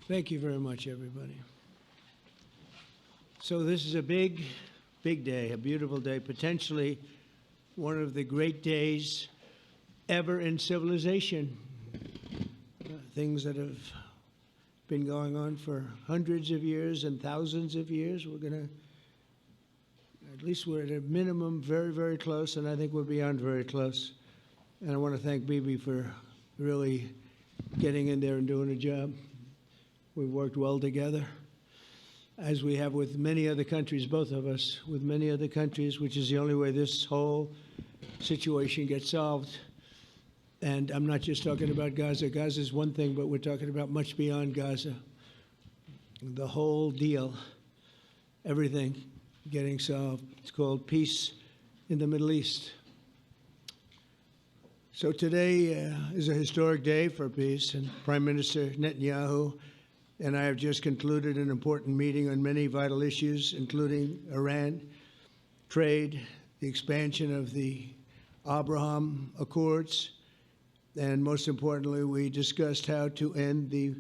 Thank you very much, everybody. So this is a big, big day, a beautiful day, potentially one of the great days ever in civilization. Things that have been going on for hundreds of years and thousands of years. We're going to, at least we're at a minimum very, very close, and I think we're beyond very close. And I want to thank Bibi for really getting in there and doing a job. We've worked well together, as we have with many other countries, both of us, with many other countries, which is the only way this whole situation gets solved. And I'm not just talking about Gaza. Gaza is one thing, but we're talking about much beyond Gaza. The whole deal, everything getting solved. It's called peace in the Middle East. So today is a historic day for peace, and Prime Minister Netanyahu and I have just concluded an important meeting on many vital issues, including Iran, trade, the expansion of the Abraham Accords, and most importantly, we discussed how to end the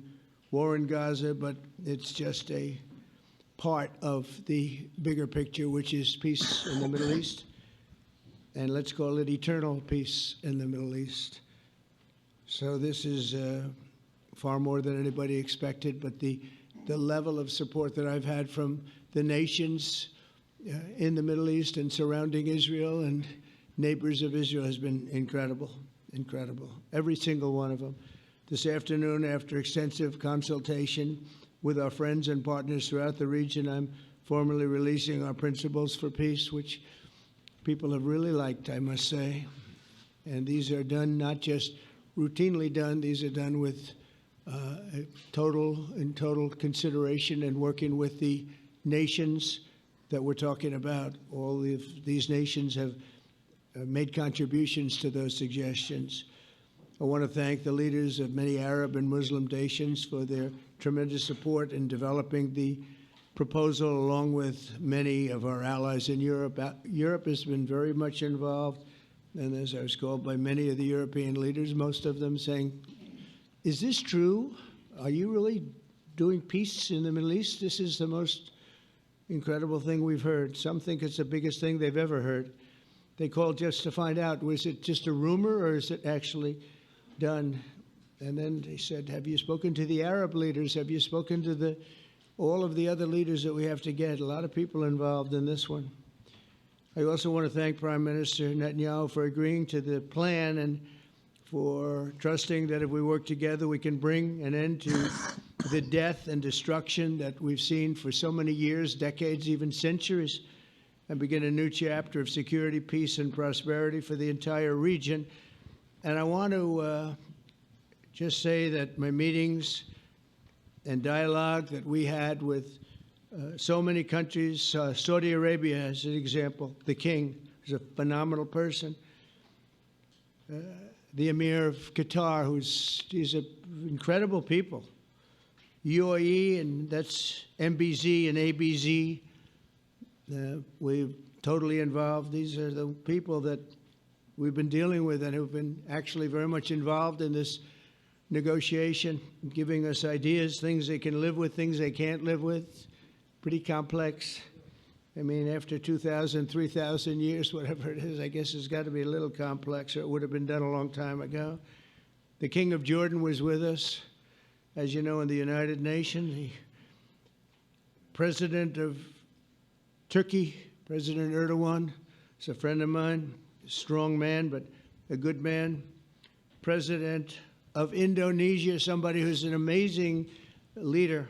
war in Gaza, but it's just a part of the bigger picture, which is peace in the Middle East, and let's call it eternal peace in the Middle East. So this is far more than anybody expected, but the level of support that I've had from the nations in the Middle East and surrounding Israel and neighbors of Israel has been incredible, incredible. Every single one of them. This afternoon, after extensive consultation with our friends and partners throughout the region, I'm formally releasing our principles for peace, which people have really liked, I must say. And these are done not just routinely done, these are done with total consideration and working with the nations that we're talking about. All of these nations have made contributions to those suggestions. I want to thank the leaders of many Arab and Muslim nations for their tremendous support in developing the proposal, along with many of our allies in Europe. Europe has been very much involved, and as I was called by many of the European leaders, most of them saying, is this true? Are you really doing peace in the Middle East? This is the most incredible thing we've heard. Some think it's the biggest thing they've ever heard. They called just to find out, was it just a rumor or is it actually done? And then they said, have you spoken to the Arab leaders? Have you spoken to all of the other leaders that we have to get? A lot of people involved in this one. I also want to thank Prime Minister Netanyahu for agreeing to the plan and for trusting that if we work together, we can bring an end to the death and destruction that we've seen for so many years, decades, even centuries, and begin a new chapter of security, peace, and prosperity for the entire region. And I want to just say that my meetings and dialogue that we had with so many countries, Saudi Arabia as an example, the king is a phenomenal person. The Emir of Qatar, he's an incredible people. UAE, and that's MBZ and ABZ. We're totally involved. These are the people that we've been dealing with and who've been actually very much involved in this negotiation, giving us ideas, things they can live with, things they can't live with. Pretty complex. I mean, after 2,000, 3,000 years, whatever it is, I guess it's got to be a little complex, or it would have been done a long time ago. The King of Jordan was with us, as you know, in the United Nations. The President of Turkey, President Erdogan, is a friend of mine, a strong man, but a good man. President of Indonesia, somebody who's an amazing leader,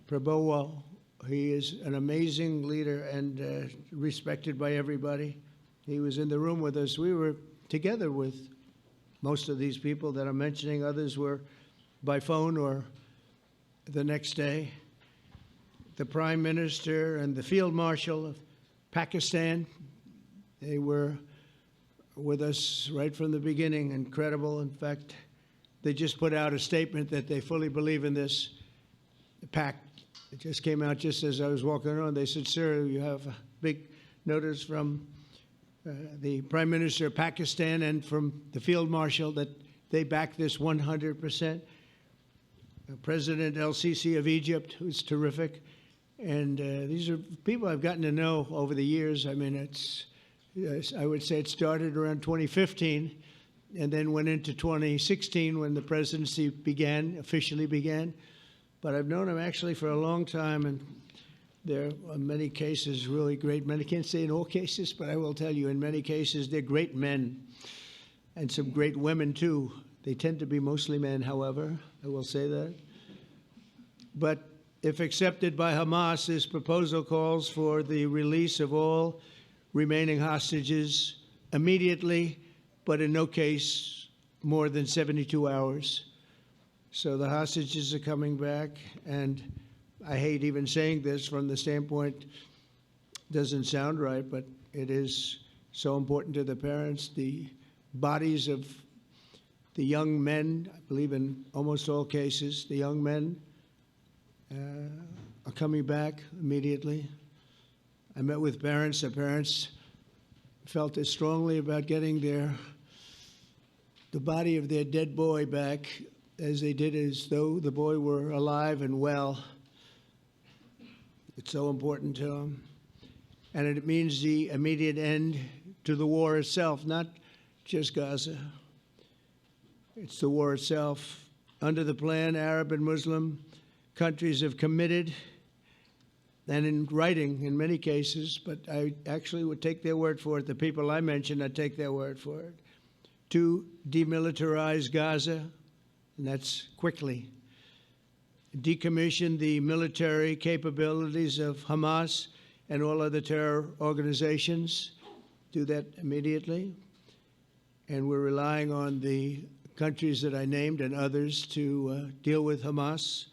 Prabowo. He is an amazing leader and respected by everybody. He was in the room with us. We were together with most of these people that I'm mentioning. Others were by phone or the next day. The Prime Minister and the Field Marshal of Pakistan, they were with us right from the beginning. Incredible. In fact, they just put out a statement that they fully believe in this pact. It just came out just as I was walking around. They said, sir, you have a big notice from the Prime Minister of Pakistan and from the Field Marshal that they back this 100%. President El-Sisi of Egypt, who's terrific. And these are people I've gotten to know over the years. I mean, I would say it started around 2015 and then went into 2016 when the presidency officially began. But I've known him actually for a long time, and there are many cases really great men. I can't say in all cases, but I will tell you in many cases they're great men and some great women too. They tend to be mostly men, however, I will say that. But if accepted by Hamas, this proposal calls for the release of all remaining hostages immediately, but in no case more than 72 hours. So the hostages are coming back, and I hate even saying this from the standpoint, doesn't sound right, but it is so important to the parents. The bodies of the young men, I believe in almost all cases, the young men are coming back immediately. I met with parents. The parents felt as strongly about getting the body of their dead boy back as they did as though the boy were alive and well. It's so important to them. And it means the immediate end to the war itself, not just Gaza. It's the war itself. Under the plan, Arab and Muslim countries have committed, and in writing in many cases, but I actually would take their word for it. The people I mentioned, I'd take their word for it, to demilitarize Gaza, and that's quickly. Decommission the military capabilities of Hamas and all other terror organizations. Do that immediately. And we're relying on the countries that I named and others to deal with Hamas.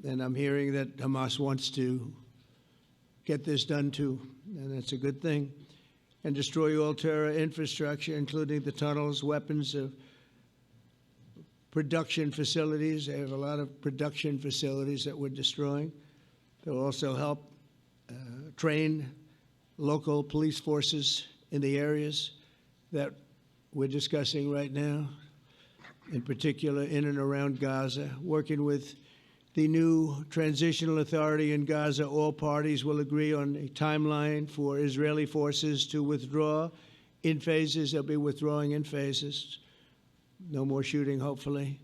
And I'm hearing that Hamas wants to get this done too, and that's a good thing. And destroy all terror infrastructure, including the tunnels, weapons of production facilities. They have a lot of production facilities that we're destroying. They'll also help train local police forces in the areas that we're discussing right now, in particular in and around Gaza, working with the new transitional authority in Gaza. All parties will agree on a timeline for Israeli forces to withdraw in phases. They'll be withdrawing in phases. No more shooting, hopefully.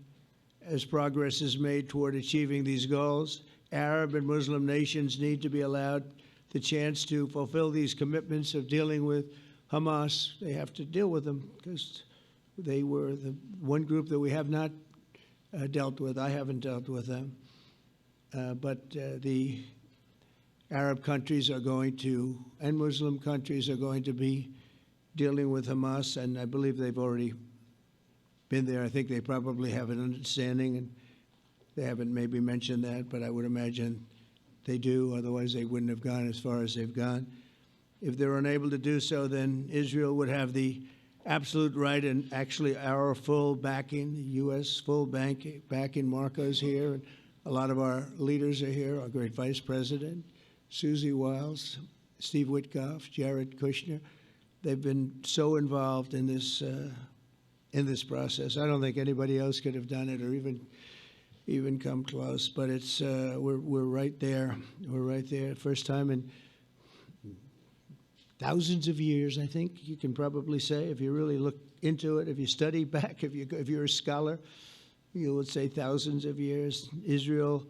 As progress is made toward achieving these goals, Arab and Muslim nations need to be allowed the chance to fulfill these commitments of dealing with Hamas. They have to deal with them because they were the one group that we have not dealt with. I haven't dealt with them. But the Arab countries are going to, and Muslim countries are going to be dealing with Hamas, and I believe they've already been there. I think they probably have an understanding, and they haven't maybe mentioned that, but I would imagine they do. Otherwise, they wouldn't have gone as far as they've gone. If they're unable to do so, then Israel would have the absolute right and actually our full backing, the U.S. full backing. Marco's here, and a lot of our leaders are here, our great Vice President, Susie Wiles, Steve Witkoff, Jared Kushner. They've been so involved in this process. I don't think anybody else could have done it or even come close, but it's we're right there. We're right there. First time in thousands of years, I think you can probably say, if you really look into it, if you study back, if you're a scholar, you would say thousands of years. Israel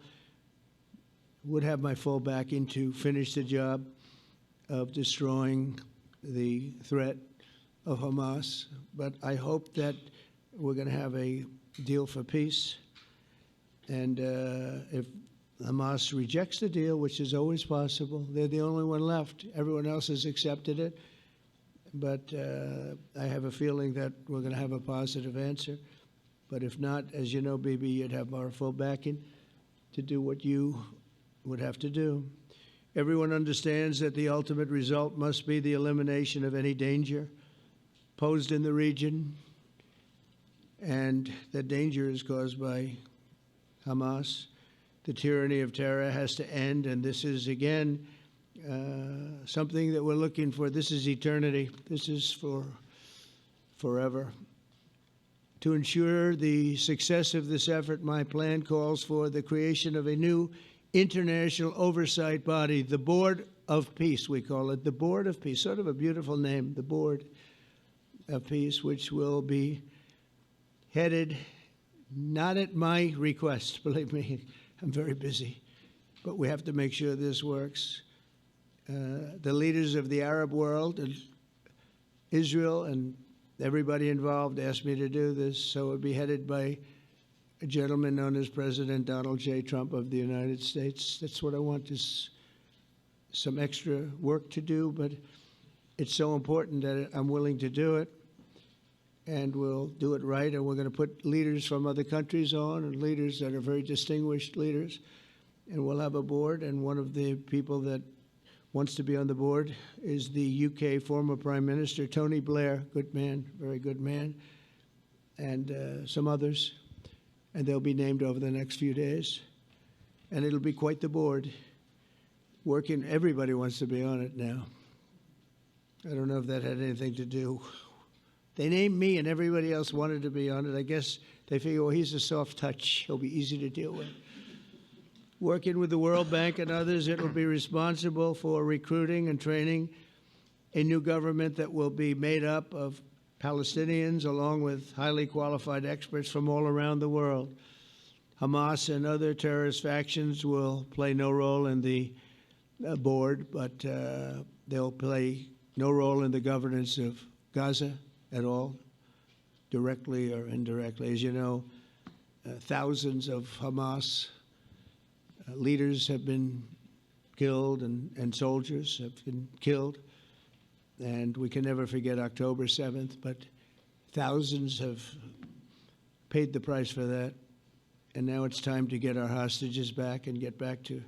would have my full backing to finish the job of destroying the threat of Hamas. But I hope that we're going to have a deal for peace. And if Hamas rejects the deal, which is always possible, they're the only one left. Everyone else has accepted it. But I have a feeling that we're going to have a positive answer. But if not, as you know, Bibi, you'd have our full backing to do what you would have to do. Everyone understands that the ultimate result must be the elimination of any danger posed in the region, and that danger is caused by Hamas. The tyranny of terror has to end, and this is, again, something that we're looking for. This is eternity. This is for forever. To ensure the success of this effort, my plan calls for the creation of a new international oversight body, the Board of Peace, we call it, the Board of Peace, sort of a beautiful name, the Board of Peace, which will be headed, not at my request, believe me, I'm very busy, but we have to make sure this works. The leaders of the Arab world and Israel and everybody involved asked me to do this, so it would be headed by a gentleman known as President Donald J. Trump of the United States. That's what I want, is some extra work to do, but it's so important that I'm willing to do it, and we'll do it right, and we're going to put leaders from other countries on, and leaders that are very distinguished leaders, and we'll have a board, and one of the people that wants to be on the board is the UK former Prime Minister, Tony Blair, good man, very good man, and some others, and they'll be named over the next few days, and it'll be quite the board. Working, everybody wants to be on it now. I don't know if that had anything to do. They named me and everybody else wanted to be on it. I guess they figure, well, he's a soft touch. He'll be easy to deal with. Working with the World Bank and others, it will be responsible for recruiting and training a new government that will be made up of Palestinians along with highly qualified experts from all around the world. Hamas and other terrorist factions will play no role in the board, but they'll play no role in the governance of Gaza at all, directly or indirectly. As you know, thousands of Hamas leaders have been killed and soldiers have been killed. And we can never forget October 7th, but thousands have paid the price for that. And now it's time to get our hostages back and get back to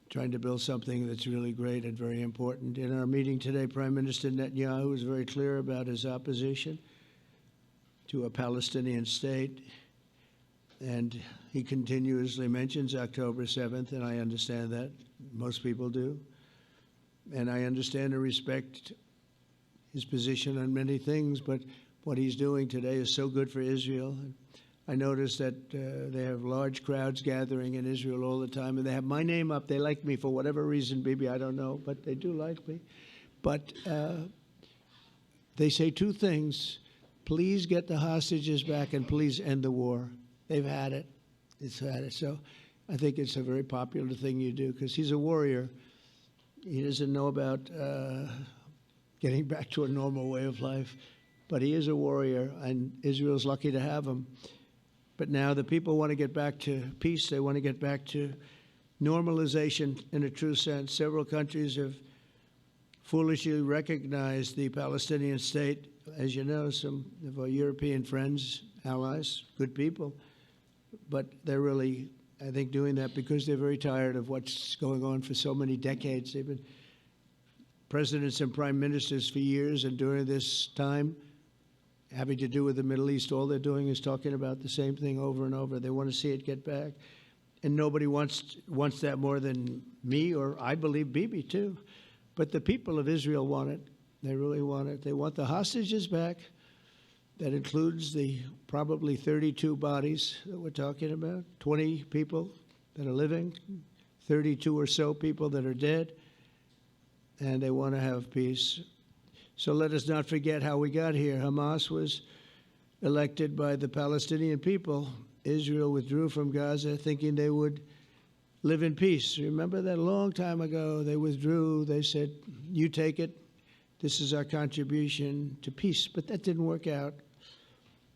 trying to build something that's really great and very important. In our meeting today, Prime Minister Netanyahu was very clear about his opposition to a Palestinian state. And he continuously mentions October 7th, and I understand that. Most people do. And I understand and respect his position on many things, but what he's doing today is so good for Israel. I noticed that they have large crowds gathering in Israel all the time, and they have my name up. They like me for whatever reason, maybe I don't know, but they do like me. But they say two things: please get the hostages back, and please end the war. They've had it. It's had it. So I think it's a very popular thing you do, because he's a warrior. He doesn't know about getting back to a normal way of life, but he is a warrior, and Israel's lucky to have him. But now the people want to get back to peace. They want to get back to normalization in a true sense. Several countries have foolishly recognized the Palestinian state. As you know, some of our European friends, allies, good people, but they're really, I think, doing that because they're very tired of what's going on for so many decades. They've been presidents and prime ministers for years, and during this time, having to do with the Middle East, all they're doing is talking about the same thing over and over. They want to see it get back. And nobody wants that more than me, or I believe Bibi too. But the people of Israel want it. They really want it. They want the hostages back. That includes the probably 32 bodies that we're talking about, 20 people that are living, 32 or so people that are dead, and they want to have peace. So let us not forget how we got here. Hamas was elected by the Palestinian people. Israel withdrew from Gaza thinking they would live in peace. Remember that a long time ago? They withdrew. They said, you take it. This is our contribution to peace. But that didn't work out.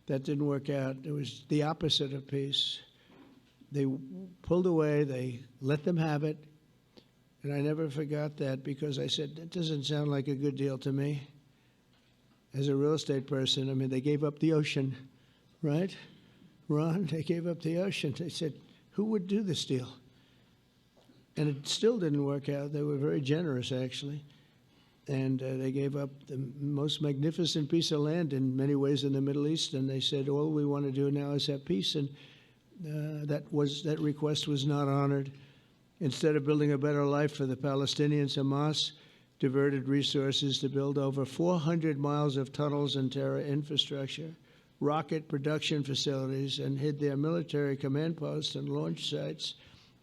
That didn't work out. It was the opposite of peace. They pulled away. They let them have it. And I never forgot that, because I said, that doesn't sound like a good deal to me. As a real estate person, I mean, they gave up the ocean, right? Ron, they gave up the ocean. They said, who would do this deal? And it still didn't work out. They were very generous, actually. And they gave up the most magnificent piece of land in many ways in the Middle East. And they said, all we want to do now is have peace. And that request was not honored. Instead of building a better life for the Palestinians, Hamas diverted resources to build over 400 miles of tunnels and terror infrastructure. rocket production facilities and hid their military command posts and launch sites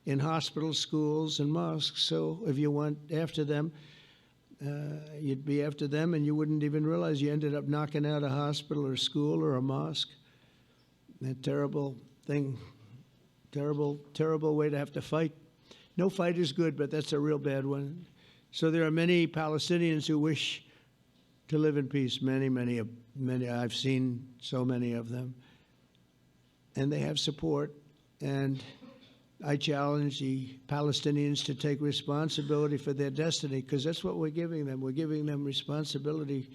in hospitals, schools, and mosques. So if you went after them, you'd be after them, and you wouldn't even realize you ended up knocking out a hospital or school or a mosque. A terrible thing, terrible, terrible way to have to fight. No fight is good, but that's a real bad one. So there are many Palestinians who wish to live in peace. Many, many, many. I've seen so many of them, and they have support. And I challenge the Palestinians to take responsibility for their destiny, because that's what we're giving them. We're giving them responsibility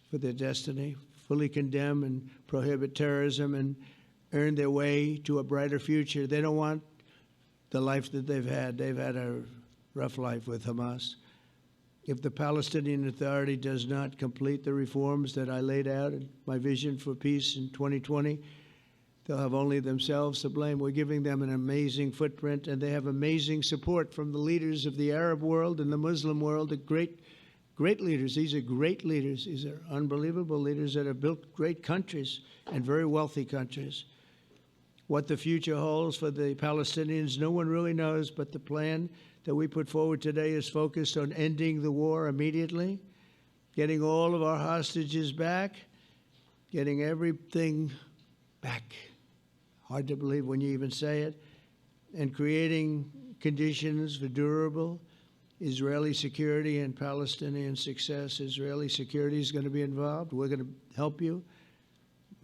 for their destiny, fully condemn and prohibit terrorism and earn their way to a brighter future. They don't want the life that they've had. They've had a rough life with Hamas. If the Palestinian Authority does not complete the reforms that I laid out in my vision for peace in 2020, they'll have only themselves to blame. We're giving them an amazing footprint, and they have amazing support from the leaders of the Arab world and the Muslim world, the great leaders. These are great leaders. These are unbelievable leaders that have built great countries and very wealthy countries. What the future holds for the Palestinians, no one really knows, but the plan that we put forward today is focused on ending the war immediately, getting all of our hostages back, getting everything back. Hard to believe when you even say it, and creating conditions for durable Israeli security and Palestinian success. Israeli security is going to be involved. We're going to help you.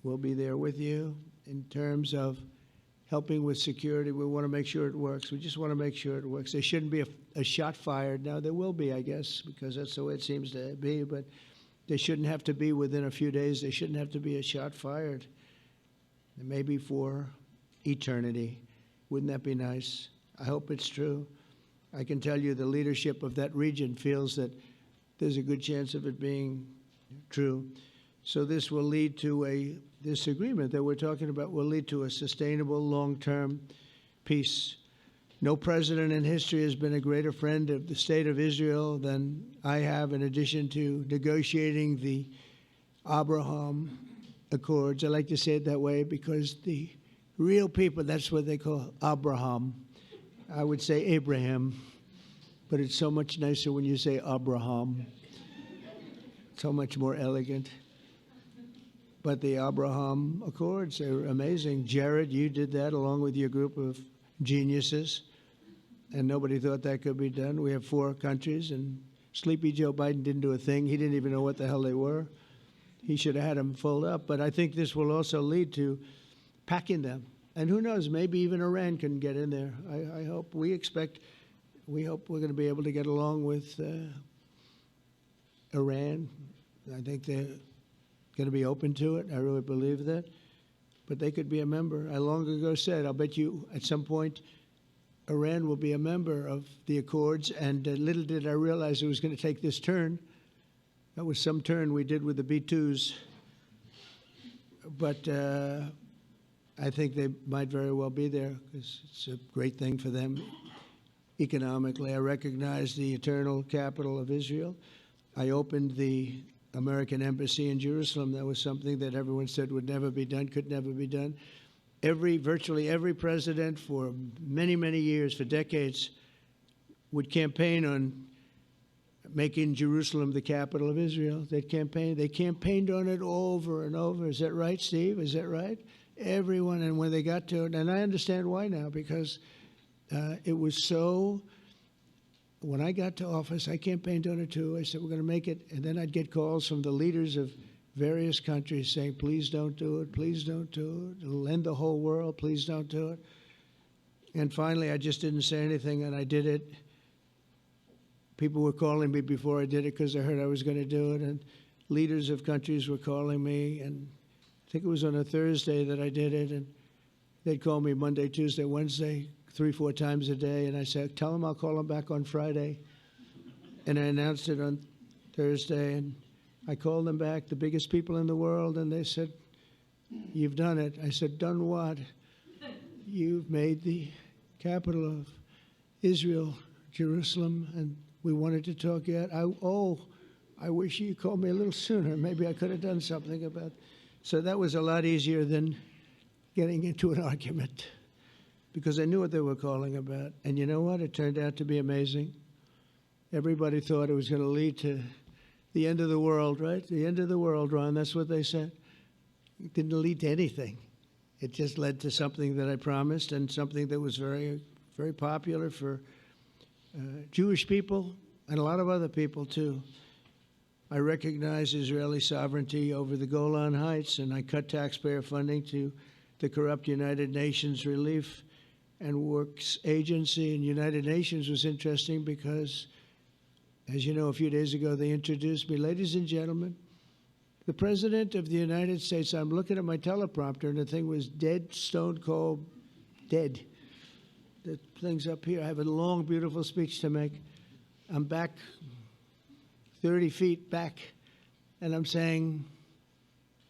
We'll be there with you in terms of helping with security. We want to make sure it works. We just want to make sure it works. There shouldn't be a shot fired. Now, there will be, I guess, because that's the way it seems to be, but there shouldn't have to be within a few days. There shouldn't have to be a shot fired. Maybe for eternity. Wouldn't that be nice? I hope it's true. I can tell you the leadership of that region feels that there's a good chance of it being true. So this will lead to this agreement that we're talking about will lead to a sustainable long-term peace. No president in history has been a greater friend of the state of Israel than I have, in addition to negotiating the Abraham Accords. I like to say it that way because the real people, that's what they call Abraham. I would say Abraham, but it's so much nicer when you say Abraham. So much more elegant. But the Abraham Accords are amazing. Jared, you did that along with your group of geniuses, and nobody thought that could be done. We have 4 countries, and Sleepy Joe Biden didn't do a thing. He didn't even know what the hell they were. He should have had them fold up. But I think this will also lead to packing them. And who knows, maybe even Iran can get in there. I hope, we hope we're going to be able to get along with Iran. I think they're going to be open to it. I really believe that. But they could be a member. I long ago said, I'll bet you at some point Iran will be a member of the Accords. And little did I realize it was going to take this turn. That was some turn we did with the B-2s. But I think they might very well be there because it's a great thing for them economically. I recognize the eternal capital of Israel. I opened the American embassy in Jerusalem. That was something that everyone said would never be done, could never be done. Virtually every president for many, many years, for decades, would campaign on making Jerusalem the capital of Israel. They campaigned on it over and over. Is that right, Steve? Is that right? Everyone, and when they got to it, and I understand why now, because it was so, when I got to office, I campaigned on it too. I said, we're going to make it, and then I'd get calls from the leaders of various countries saying, please don't do it, please don't do it. It'll end the whole world, please don't do it. And finally, I just didn't say anything, and I did it. People were calling me before I did it because they heard I was going to do it, and leaders of countries were calling me, and I think it was on a Thursday that I did it, and they'd call me Monday, Tuesday, Wednesday, 3-4 times a day, and I said, tell them I'll call them back on Friday. And I announced it on Thursday, and I called them back, the biggest people in the world, and they said, you've done it. I said, done what? You've made the capital of Israel, Jerusalem, and we wanted to talk yet. I wish you called me a little sooner. Maybe I could have done something about So that was a lot easier than getting into an argument because I knew what they were calling about. And you know what? It turned out to be amazing. Everybody thought it was going to lead to the end of the world, right? The end of the world, Ron, that's what they said. It didn't lead to anything. It just led to something that I promised and something that was very, very popular for Jewish people and a lot of other people, too. I recognize Israeli sovereignty over the Golan Heights, and I cut taxpayer funding to the corrupt United Nations Relief and Works Agency. And United Nations was interesting because, as you know, a few days ago, they introduced me. Ladies and gentlemen, the President of the United States, I'm looking at my teleprompter, and the thing was dead, stone cold, dead. The thing's up here. I have a long, beautiful speech to make. I'm back 30 feet back, and I'm saying,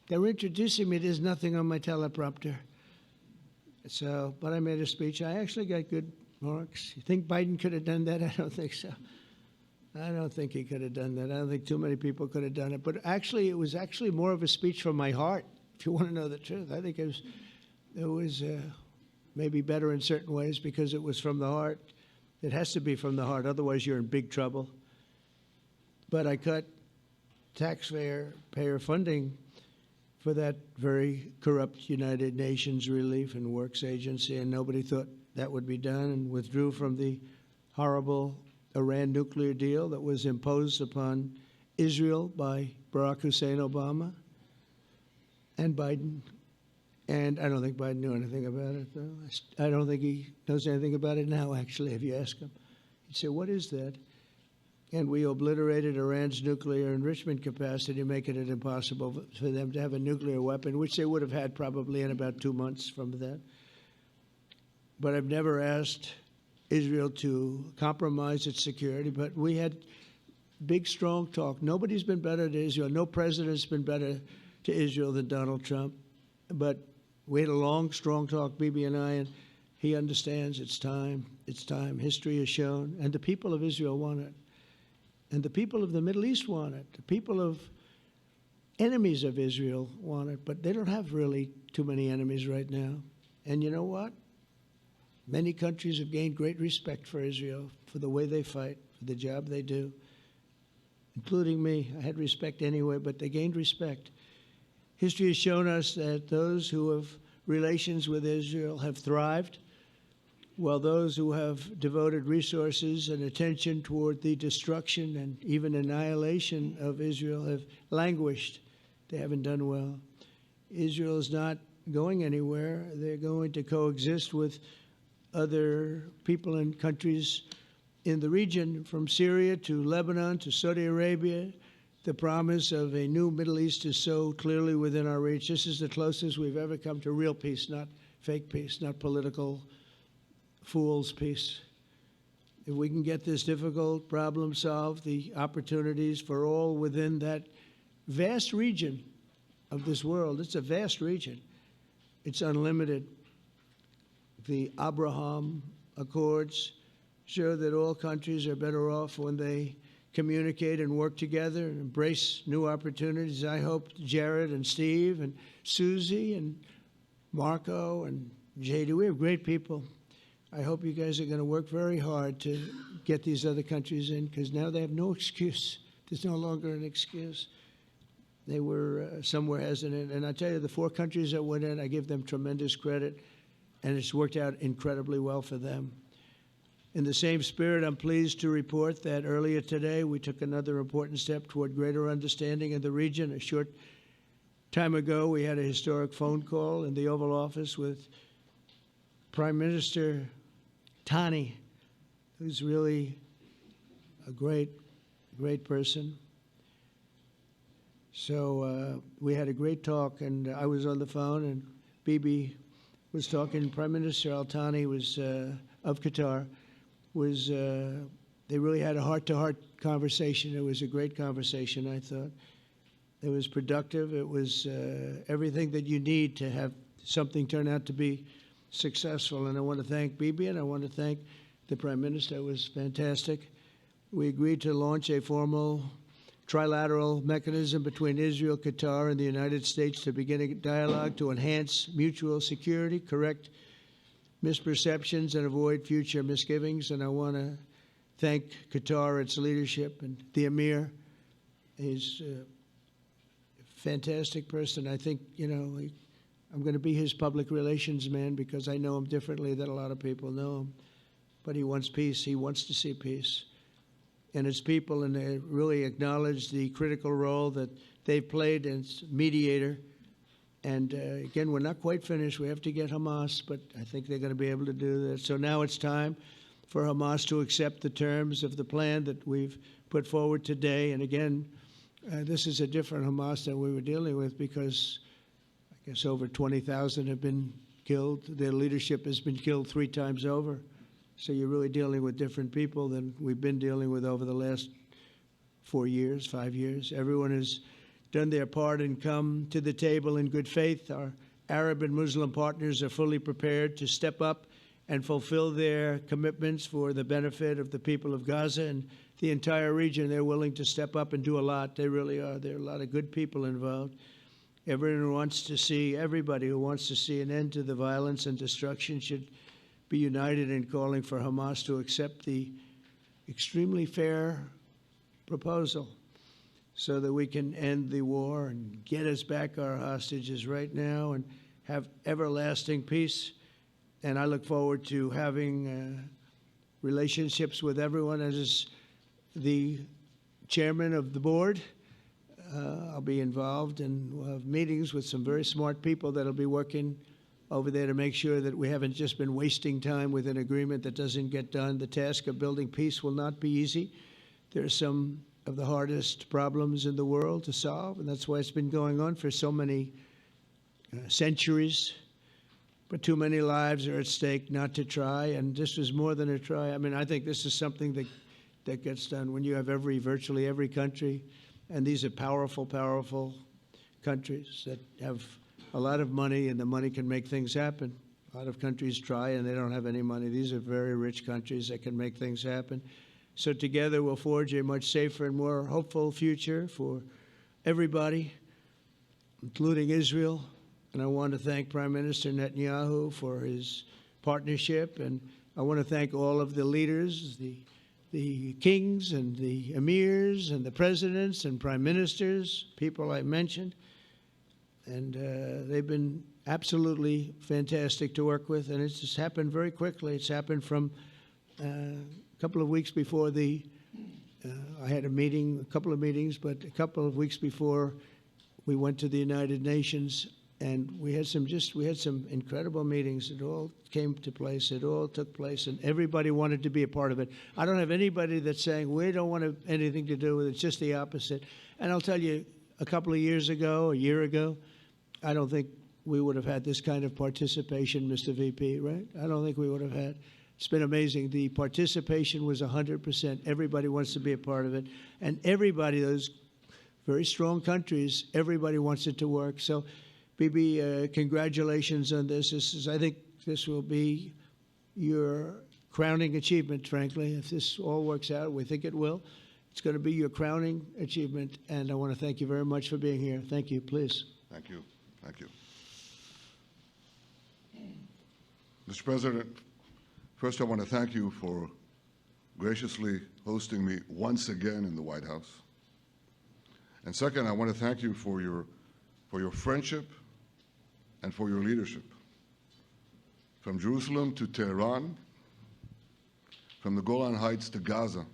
they're introducing me. There's nothing on my teleprompter. So, but I made a speech. I actually got good marks. You think Biden could have done that? I don't think so. I don't think he could have done that. I don't think too many people could have done it. But actually, it was actually more of a speech from my heart, if you want to know the truth. I think it was maybe better in certain ways because it was from the heart. It has to be from the heart. Otherwise, you're in big trouble. But I cut taxpayer funding for that very corrupt United Nations Relief and Works Agency, and nobody thought that would be done, and withdrew from the horrible Iran nuclear deal that was imposed upon Israel by Barack Hussein Obama and Biden. And I don't think Biden knew anything about it, though. I don't think he knows anything about it now, actually, if you ask him. He'd say, what is that? And we obliterated Iran's nuclear enrichment capacity, making it impossible for them to have a nuclear weapon, which they would have had probably in about 2 months from that. But I've never asked Israel to compromise its security, but we had big, strong talk. Nobody's been better to Israel. No president's been better to Israel than Donald Trump. But we had a long, strong talk, Bibi and I, and he understands it's time. It's time. History has shown. And the people of Israel want it. And the people of the Middle East want it. The people of enemies of Israel want it. But they don't have really too many enemies right now. And you know what? Many countries have gained great respect for Israel, for the way they fight, for the job they do, including me. I had respect anyway, but they gained respect. History has shown us that those who have relations with Israel have thrived, while those who have devoted resources and attention toward the destruction and even annihilation of Israel have languished. They haven't done well. Israel is not going anywhere. They're going to coexist with other people and countries in the region, from Syria to Lebanon to Saudi Arabia. The promise of a new Middle East is so clearly within our reach. This is the closest we've ever come to real peace, not fake peace, not political fool's peace. If we can get this difficult problem solved, the opportunities for all within that vast region of this world, it's a vast region, it's unlimited. The Abraham Accords show that all countries are better off when they communicate and work together and embrace new opportunities. I hope Jared and Steve and Susie and Marco and JD, we have great people. I hope you guys are going to work very hard to get these other countries in, because now they have no excuse. There's no longer an excuse. They were somewhere hesitant. And I tell you, the 4 countries that went in, I give them tremendous credit, and it's worked out incredibly well for them. In the same spirit, I'm pleased to report that earlier today, we took another important step toward greater understanding in the region. A short time ago, we had a historic phone call in the Oval Office with Prime Minister Tani, who's really a great, great person. So we had a great talk, and I was on the phone, and Bibi was talking. Prime Minister Al Thani was of Qatar. They really had a heart-to-heart conversation. It was a great conversation, I thought. It was productive. It was everything that you need to have something turn out to be successful. And I want to thank Bibi, and I want to thank the Prime Minister. It was fantastic. We agreed to launch a formal trilateral mechanism between Israel, Qatar, and the United States to begin a dialogue to enhance mutual security, correct misperceptions, and avoid future misgivings. And I want to thank Qatar, its leadership, and the Emir. He's a fantastic person. I think, I'm going to be his public relations man because I know him differently than a lot of people know him. But he wants peace. He wants to see peace. And his people, and they really acknowledge the critical role that they've played as mediator. And again, we're not quite finished. We have to get Hamas, but I think they're going to be able to do that. So now it's time for Hamas to accept the terms of the plan that we've put forward today. And again, this is a different Hamas than we were dealing with because I guess over 20,000 have been killed. Their leadership has been killed 3 times over. So you're really dealing with different people than we've been dealing with over the last 4 years, 5 years. Everyone has done their part and come to the table in good faith. Our Arab and Muslim partners are fully prepared to step up and fulfill their commitments for the benefit of the people of Gaza and the entire region. They're willing to step up and do a lot. They really are. There are a lot of good people involved. Everybody who wants to see an end to the violence and destruction should be united in calling for Hamas to accept the extremely fair proposal so that we can end the war and get us back our hostages right now and have everlasting peace. And I look forward to having relationships with everyone. As the chairman of the board, I'll be involved, and we'll have meetings with some very smart people that'll be working over there to make sure that we haven't just been wasting time with an agreement that doesn't get done. The task of building peace will not be easy. There are some of the hardest problems in the world to solve, and that's why it's been going on for so many centuries. But too many lives are at stake not to try, and this is more than a try. I mean, I think this is something that gets done when you have virtually every country, and these are powerful, powerful countries that have a lot of money, and the money can make things happen. A lot of countries try, and they don't have any money. These are very rich countries that can make things happen. So together we'll forge a much safer and more hopeful future for everybody, including Israel. And I want to thank Prime Minister Netanyahu for his partnership. And I want to thank all of the leaders, the kings and the emirs and the presidents and prime ministers, people I mentioned. And they've been absolutely fantastic to work with. And it's just happened very quickly. It's happened from a couple of weeks before I had a couple of meetings, but a couple of weeks before we went to the United Nations, and we had some incredible meetings. It all came to place. It all took place, and everybody wanted to be a part of it. I don't have anybody that's saying we don't want anything to do with it. It's just the opposite. And I'll tell you, a couple of years ago, a year ago, I don't think we would have had this kind of participation, Mr. VP, right? I don't think we would have had. It's been amazing. The participation was 100%. Everybody wants to be a part of it. And everybody, those very strong countries, everybody wants it to work. So, Bibi, congratulations on this. I think this will be your crowning achievement, frankly. If this all works out, we think it will. It's going to be your crowning achievement. And I want to thank you very much for being here. Thank you. Please. Thank you. Thank you. Mr. President, first I want to thank you for graciously hosting me once again in the White House. And second, I want to thank you for your friendship and for your leadership. From Jerusalem to Tehran, from the Golan Heights to Gaza,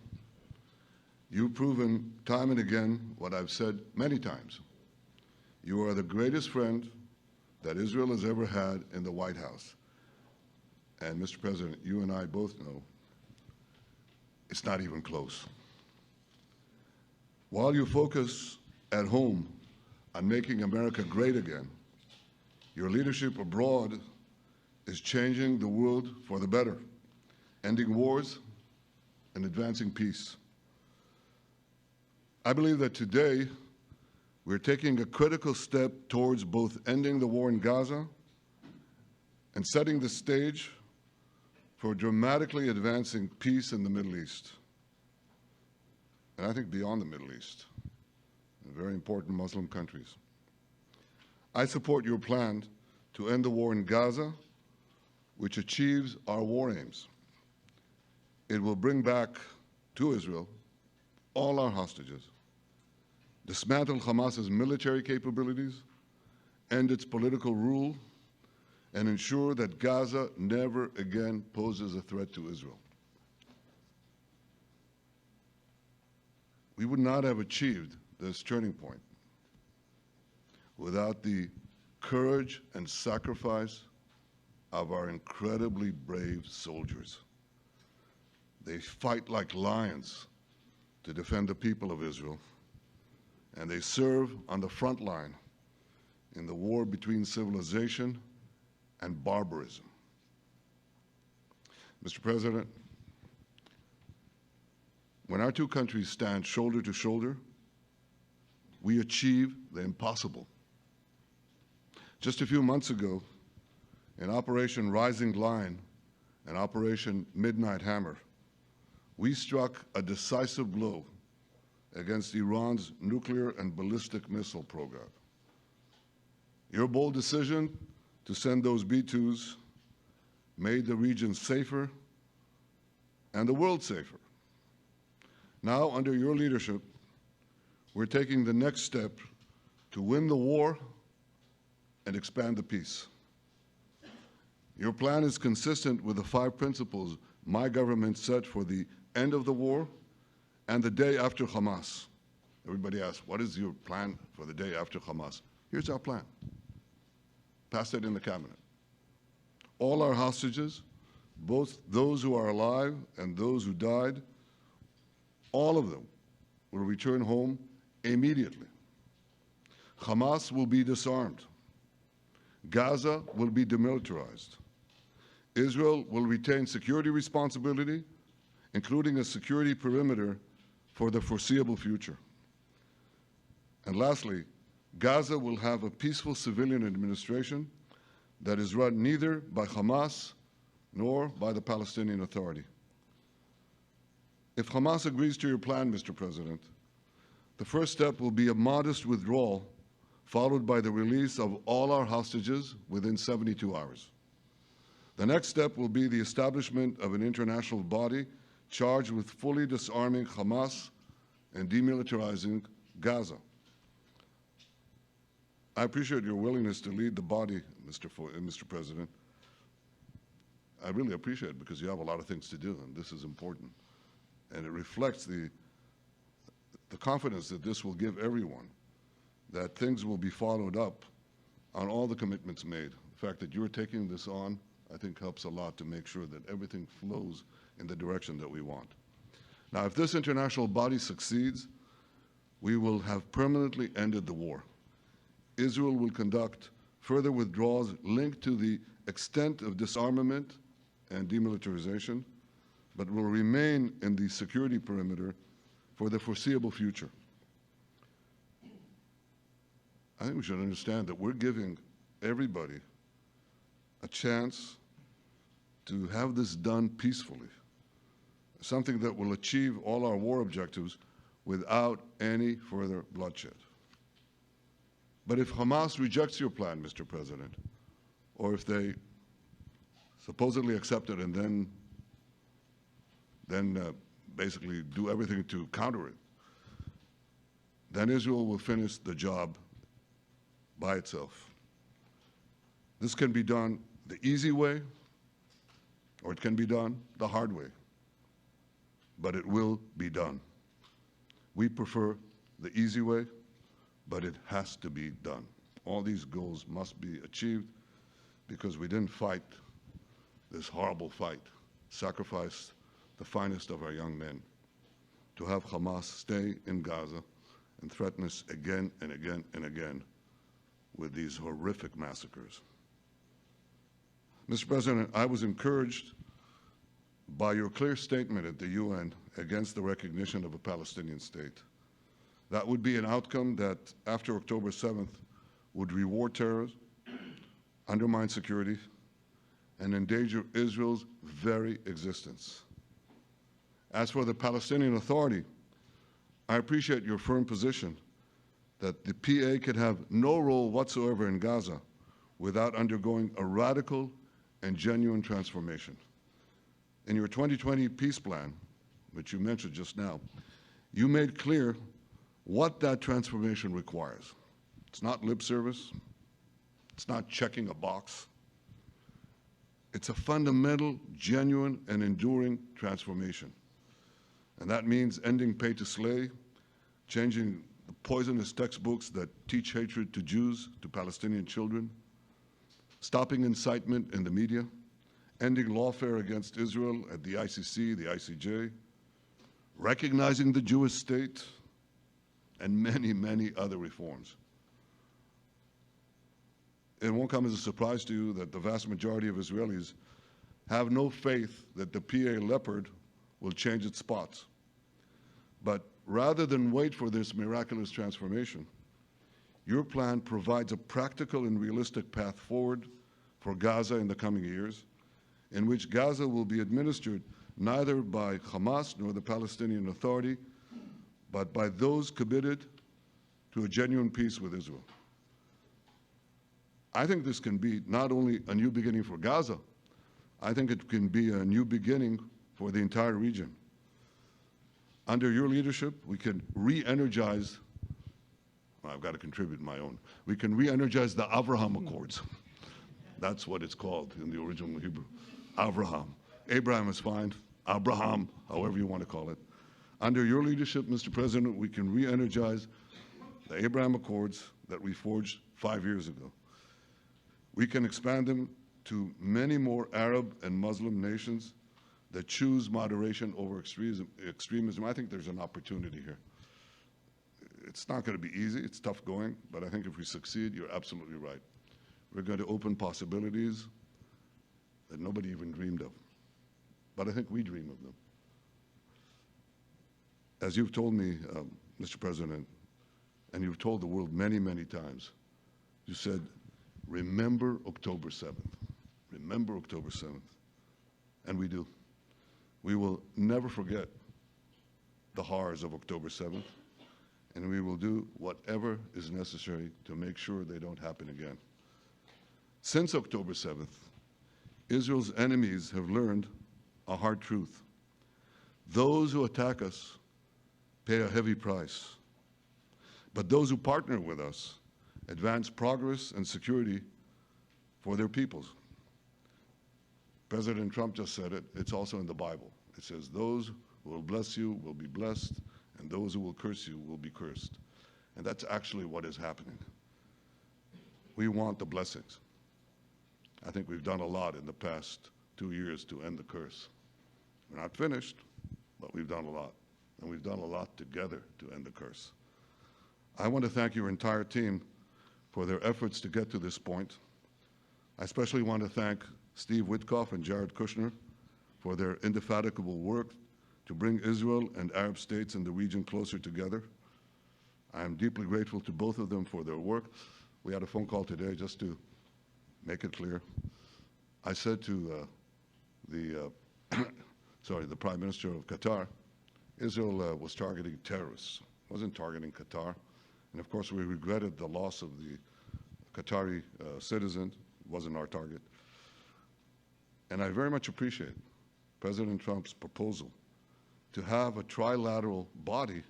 you've proven time and again what I've said many times. You are the greatest friend that Israel has ever had in the White House. And Mr. President, you and I both know it's not even close. While you focus at home on making America great again, your leadership abroad is changing the world for the better, ending wars and advancing peace. I believe that today we're taking a critical step towards both ending the war in Gaza and setting the stage for dramatically advancing peace in the Middle East, and I think beyond the Middle East. in very important Muslim countries. I support your plan to end the war in Gaza, which achieves our war aims. It will bring back to Israel all our hostages, dismantle Hamas's military capabilities, end its political rule, and ensure that Gaza never again poses a threat to Israel. We would not have achieved this turning point without the courage and sacrifice of our incredibly brave soldiers. They fight like lions to defend the people of Israel, and they serve on the front line in the war between civilization and barbarism. Mr. President, when our two countries stand shoulder to shoulder, we achieve the impossible. Just a few months ago, in Operation Rising Lion and Operation Midnight Hammer, we struck a decisive blow against Iran's nuclear and ballistic missile program. Your bold decision to send those B-2s made the region safer and the world safer. Now, under your leadership, we're taking the next step to win the war and expand the peace. Your plan is consistent with the 5 principles my government set for the end of the war and the day after Hamas. Everybody asks, what is your plan for the day after Hamas? Here's our plan. Passed it in the cabinet. All our hostages, both those who are alive and those who died, all of them will return home immediately. Hamas will be disarmed. Gaza will be demilitarized. Israel will retain security responsibility, including a security perimeter for the foreseeable future. And lastly, Gaza will have a peaceful civilian administration that is run neither by Hamas nor by the Palestinian Authority. If Hamas agrees to your plan, Mr. President, the first step will be a modest withdrawal, followed by the release of all our hostages within 72 hours. The next step will be the establishment of an international body charged with fully disarming Hamas and demilitarizing Gaza. I appreciate your willingness to lead the body, Mr. President. I really appreciate it because you have a lot of things to do, and this is important. And it reflects the confidence that this will give everyone, that things will be followed up on all the commitments made. The fact that you're taking this on, I think, helps a lot to make sure that everything flows in the direction that we want. Now, if this international body succeeds, we will have permanently ended the war. Israel will conduct further withdrawals linked to the extent of disarmament and demilitarization, but will remain in the security perimeter for the foreseeable future. I think we should understand that we're giving everybody a chance to have this done peacefully, something that will achieve all our war objectives without any further bloodshed. But if Hamas rejects your plan, Mr. President, or if they supposedly accept it and then basically do everything to counter it, then Israel will finish the job by itself. This can be done the easy way, or it can be done the hard way, but it will be done. We prefer the easy way, but it has to be done. All these goals must be achieved because we didn't fight this horrible fight, sacrifice the finest of our young men to have Hamas stay in Gaza and threaten us again and again and again with these horrific massacres. Mr. President, I was encouraged by your clear statement at the UN against the recognition of a Palestinian state. That would be an outcome that, after October 7th, would reward terrorism, undermine security, and endanger Israel's very existence. As for the Palestinian Authority, I appreciate your firm position that the PA could have no role whatsoever in Gaza without undergoing a radical and genuine transformation. In your 2020 peace plan, which you mentioned just now, you made clear what that transformation requires. It's not lip service. It's not checking a box. It's a fundamental, genuine, and enduring transformation. And that means ending pay to slay, changing the poisonous textbooks that teach hatred to Jews, to Palestinian children, stopping incitement in the media, ending lawfare against Israel at the ICC, the ICJ, recognizing the Jewish state, and many, many other reforms. It won't come as a surprise to you that the vast majority of Israelis have no faith that the PA Leopard will change its spots. But rather than wait for this miraculous transformation, your plan provides a practical and realistic path forward for Gaza in the coming years, in which Gaza will be administered neither by Hamas nor the Palestinian Authority, but by those committed to a genuine peace with Israel. I think this can be not only a new beginning for Gaza, I think it can be a new beginning for the entire region. Under your leadership, we can re-energize, well, I've got to contribute my own, we can re-energize the Abraham Accords. That's what it's called in the original Hebrew, Abraham. Abraham is fine, Abraham, however you want to call it. Under your leadership, Mr. President, we can re-energize the Abraham Accords that we forged 5 years ago. We can expand them to many more Arab and Muslim nations that choose moderation over extremism. I think there's an opportunity here. It's not going to be easy, it's tough going, but I think if we succeed, you're absolutely right. We're going to open possibilities that nobody even dreamed of. But I think we dream of them. As you've told me, Mr. President, and you've told the world many, many times, you said, remember October 7th. Remember October 7th. And we do. We will never forget the horrors of October 7th, and we will do whatever is necessary to make sure they don't happen again. Since October 7th, Israel's enemies have learned a hard truth. Those who attack us pay a heavy price, but those who partner with us advance progress and security for their peoples. President Trump just said it. It's also in the Bible. It says, those who will bless you will be blessed, and those who will curse you will be cursed. And that's actually what is happening. We want the blessings. I think we've done a lot in the past 2 years to end the curse. We're not finished, but we've done a lot. And we've done a lot together to end the curse. I want to thank your entire team for their efforts to get to this point. I especially want to thank Steve Witkoff and Jared Kushner for their indefatigable work to bring Israel and Arab states in the region closer together. I am deeply grateful to both of them for their work. We had a phone call today just to make it clear. I said to the Prime Minister of Qatar, Israel was targeting terrorists, wasn't targeting Qatar. And of course, we regretted the loss of the Qatari citizen, wasn't our target. And I very much appreciate President Trump's proposal to have a trilateral body,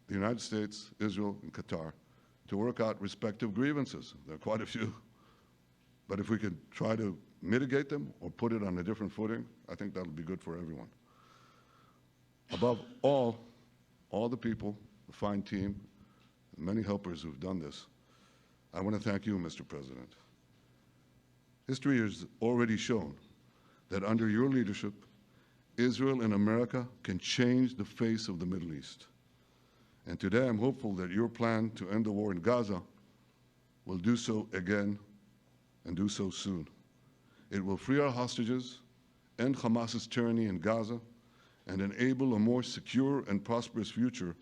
the United States, Israel, and Qatar, to work out respective grievances. There are quite a few. But if we could try to mitigate them or put it on a different footing, I think that'll be good for everyone. Above all the people, the fine team, the many helpers who've done this, I want to thank you, Mr. President. History has already shown that under your leadership, Israel and America can change the face of the Middle East. And today I'm hopeful that your plan to end the war in Gaza will do so again and do so soon. It will free our hostages, end Hamas's tyranny in Gaza, and enable a more secure and prosperous future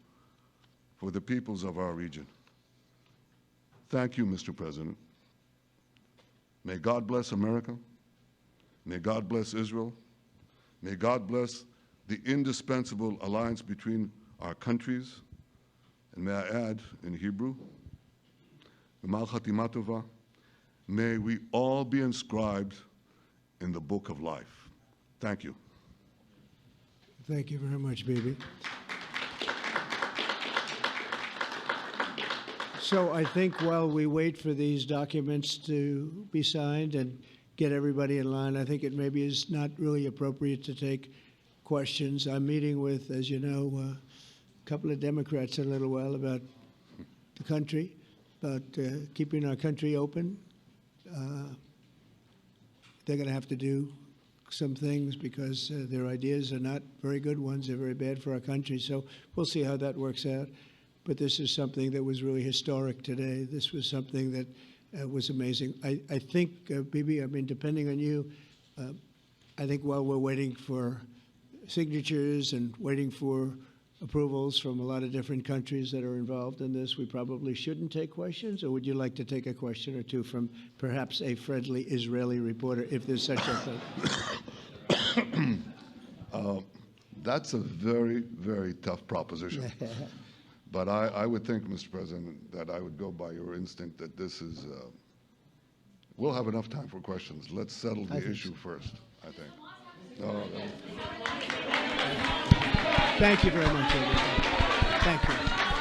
for the peoples of our region. Thank you, Mr. President. May God bless America. May God bless Israel. May God bless the indispensable alliance between our countries. And may I add, in Hebrew, G'mal Chatima Tova, may we all be inscribed in the book of life. Thank you. Thank you very much, Bibi. So I think while we wait for these documents to be signed and get everybody in line, I think it maybe is not really appropriate to take questions. I'm meeting with, as you know, a couple of Democrats in a little while about the country, about keeping our country open. They're going to have to do some things because their ideas are not very good ones. They're very bad for our country. So we'll see how that works out. But this is something that was really historic today. This was something that was amazing. I think, Bibi, I mean, depending on you, I think while we're waiting for signatures and waiting for approvals from a lot of different countries that are involved in this, we probably shouldn't take questions? Or would you like to take a question or two from perhaps a friendly Israeli reporter, if there's such a thing? That's a very, very tough proposition. But I would think, Mr. President, that I would go by your instinct that this is, we'll have enough time for questions. Let's settle the issue first, I think. No. Thank you very much, everybody. Thank you.